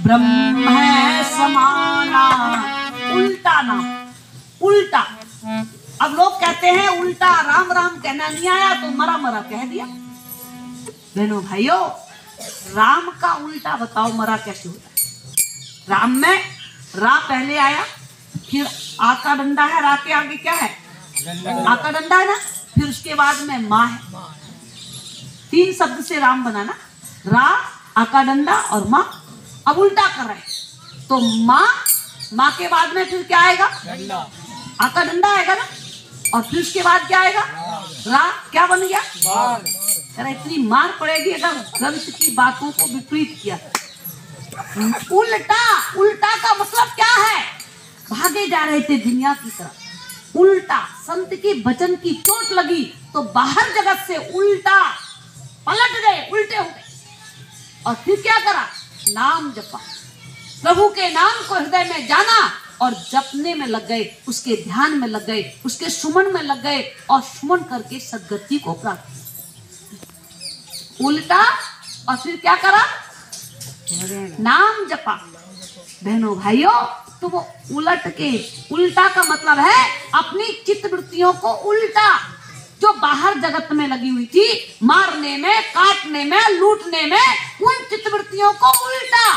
ब्रह्म समाना, उल्टा नाम, उल्टा। अब लोग कहते हैं उल्टा राम राम कहना नहीं आया तो मरा मरा कह दिया। बहनों भाइयों, राम का उल्टा बताओ मरा कैसे होता है? राम में रा पहले आया, फिर आ का डंडा है, रा के आगे क्या है? आ का डंडा है ना, फिर उसके बाद में माँ है। 3 शब्द से राम बना ना, रा, आ का डंडा और माँ। अब उल्टा कर रहे हैं तो माँ, माँ के बाद में फिर क्या आएगा? आ का डंडा आएगा ना, और फिर उसके बाद क्या आएगा? रा, क्या बन गया? अरे इतनी मार पड़ेगी अगर ग्रंथ की बातों को विपरीत किया। उल्टा, उल्टा का मतलब क्या है? भागे जा रहे थे दुनिया की तरफ, उल्टा संत के वचन की चोट लगी तो बाहर जगत से उल्टा पलट गए, उल्टे हो गए। और फिर क्या करा? नाम जपा, प्रभु के नाम को हृदय में जाना और जपने में लग गए, उसके ध्यान में लग गए, उसके सुमन में लग गए और सुमन करके सद्गति को प्राप्त। उल्टा, और फिर क्या करा? नाम जपा। बहनों भाइयों, तो वो उलट के, उल्टा का मतलब है अपनी चित्त वृत्तियों को उल्टा, जो बाहर जगत में लगी हुई थी, मारने में, काटने में, लूटने में, उन चित्त वृत्तियों को उल्टा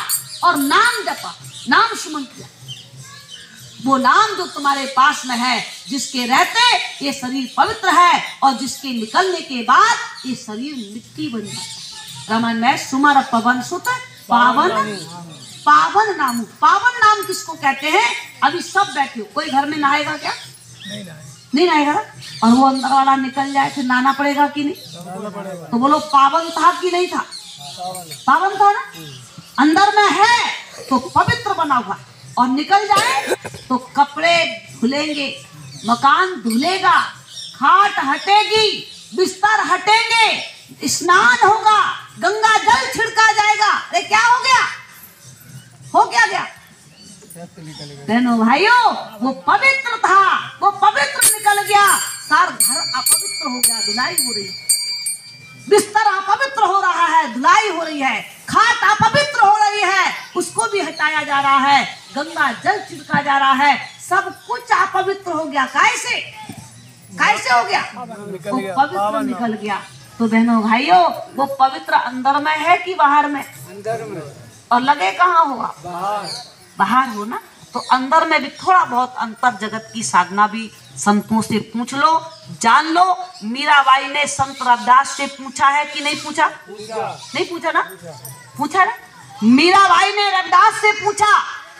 और नाम जपा, नाम सुमन किया। वो नाम जो तुम्हारे पास में है, जिसके रहते ये शरीर पवित्र है और जिसके निकलने के बाद ये शरीर मिट्टी बन जाता है। रामायण में सुमर पवन सुत पावन, पावन नाम। पावन नाम किसको कहते हैं? अभी सब बैठे हो, कोई घर में नहाएगा क्या? नहीं नहाएगा। और वो अंदर वाला निकल जाए फिर नहाना पड़ेगा कि नहीं? तो बोलो पावन था कि नहीं था? पावन था ना। अंदर में है तो पवित्र बना हुआ, और निकल जाए तो कपड़े धुलेंगे, मकान धुलेगा, खाट हटेगी, बिस्तर हटेंगे, स्नान होगा, गंगा जल छिड़का जाएगा। अरे क्या हो गया? हो क्या गया? बहनों भाइयों, वो पवित्र था, वो पवित्र निकल गया, सारा घर अपवित्र हो गया, धुलाई हो रही है, बिस्तर अपवित्र हो रहा है, धुलाई हो रही है, खाट अपवित्र हो रही है, उसको भी हटाया जा रहा है, गंगा जल छिड़का जा रहा है, सब कुछ अपवित्र हो गया। कैसे? कैसे हो गया? वो पवित्र निकल गया। तो बहनों भाइयों, वो पवित्र अंदर में है कि बाहर में? अंदर में। और लगे कहाँ हुआ? बाहर हो ना। तो अंदर में भी थोड़ा बहुत अंतर जगत की साधना भी संतों से पूछ लो, जान लो। मीराबाई ने संत रविदास से पूछा है कि नहीं पूछा? नहीं पूछा ना? पूछा ना। मीराबाई ने रविदास से पूछा,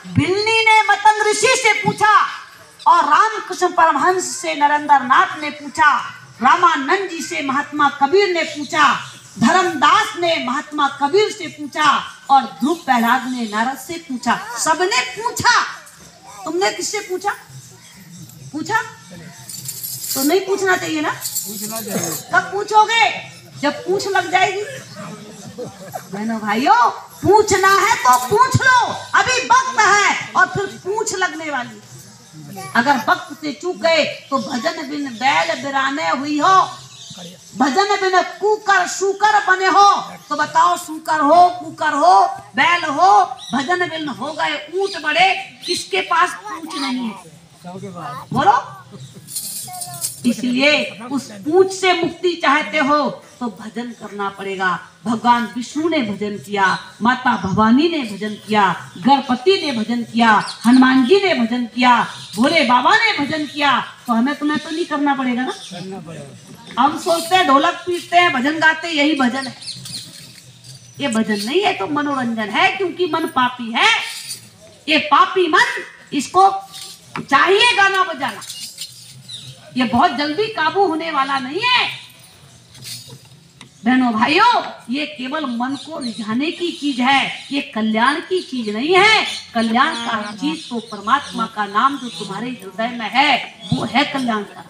भिल्ली ने मतंग ऋषि से पूछा, और रामकृष्ण परमहंस से नरेंद्र नाथ ने पूछा, रामानंद जी से महात्मा कबीर ने पूछा, धर्मदास ने महात्मा कबीर से पूछा, और ध्रुव प्रहलाद ने नारद से पूछा। सबने पूछा। तुमने किससे पूछा? पूछा तो नहीं पूछना चाहिए ना? पूछना चाहिए। कब पूछोगे? जब पूछ लग जाएगी। बहनों भाइयों, पूछना है तो पूछ लो, अभी वक्त है, और फिर पूछ लगने वाली। अगर वक्त से चूक गए तो भजन बिन बैल बिराने हुई हो, भजन बिन कुकर शुकर बने हो। तो बताओ, शुकर हो, कुकर हो, बैल हो, भजन बिन हो गए ऊंट बड़े, किसके पास पूछ नहीं है? बोलो। इसलिए उस पूछ से मुक्ति चाहते हो तो भजन करना पड़ेगा। भगवान विष्णु ने भजन किया, माता भवानी ने भजन किया, गणपति ने भजन किया, हनुमान जी ने भजन किया, भोले बाबा ने भजन किया, तो हमें तुम्हें तो नहीं करना पड़ेगा ना? करना पड़ेगा। हम सोचते हैं ढोलक पीटते हैं, भजन गाते, यही भजन है। ये भजन नहीं है, तो मनोरंजन है, क्योंकि मन पापी है। ये पापी मन, इसको चाहिए गाना बजाना, ये बहुत जल्दी काबू होने वाला नहीं है। बहनों भाइयों, ये केवल मन को रिझाने की चीज है, ये कल्याण की चीज नहीं है। कल्याण का चीज तो परमात्मा का नाम जो तुम्हारे हृदय में है, वो है कल्याण का।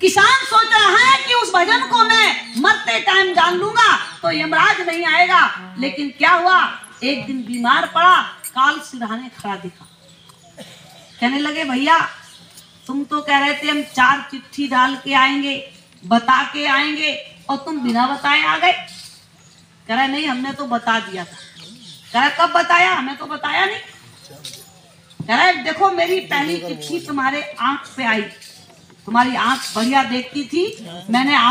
किसान सोच रहा है कि उस भजन को मैं मरते टाइम जान लूंगा तो यमराज नहीं आएगा, लेकिन क्या हुआ? एक दिन बीमार पड़ा, काल सिरहाने खड़ा दिखा। कहने लगे, भैया तुम तो कह रहे थे हम 4 चिट्ठी डाल के आएंगे, बता के आएंगे, और तुम बिना बताए आ गए। कह रहे नहीं, हमने तो बता दिया था। कह रहा कब बताया, हमें तो बताया नहीं। कह रहा देखो मेरी पहली चिट्ठी तुम्हारे आंख पे आई, तुम्हारी आंख बढ़िया देखती थी, मैंने